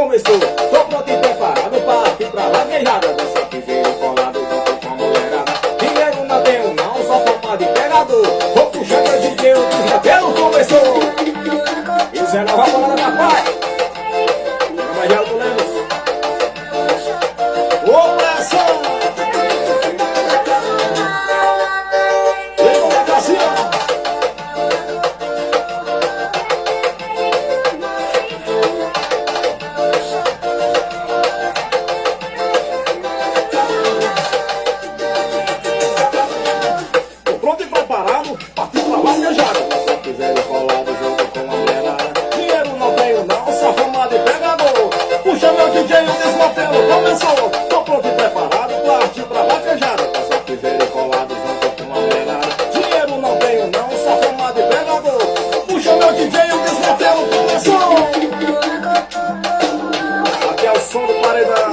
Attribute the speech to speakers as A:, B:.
A: começou. Tô pronto e preparado pra partir pra vaquejada. Dança piseiro colado junto com a mulherada. Dinheiro não tenho não, só forma de pegador. Vou puxar meu DJ, o desgrapelo começou. E o Zé Nova Bolada da Pai. Mas já eu tô lendo. Ô pressão! Vem pra cima! Pronto e preparado, partiu pra vaquejada. Se quiser ir colado junto com a mulherada. Dinheiro não tenho não, só fama de pegador. Puxa meu DJ, o desmantelo começou. Tô pronto e preparado, partiu pra vaquejada. Se quiser ir colado junto com a mulherada. Dinheiro não tenho não, só fama de pegador. Puxa meu DJ, o desmantelo começou. Aqui é o som do paredão.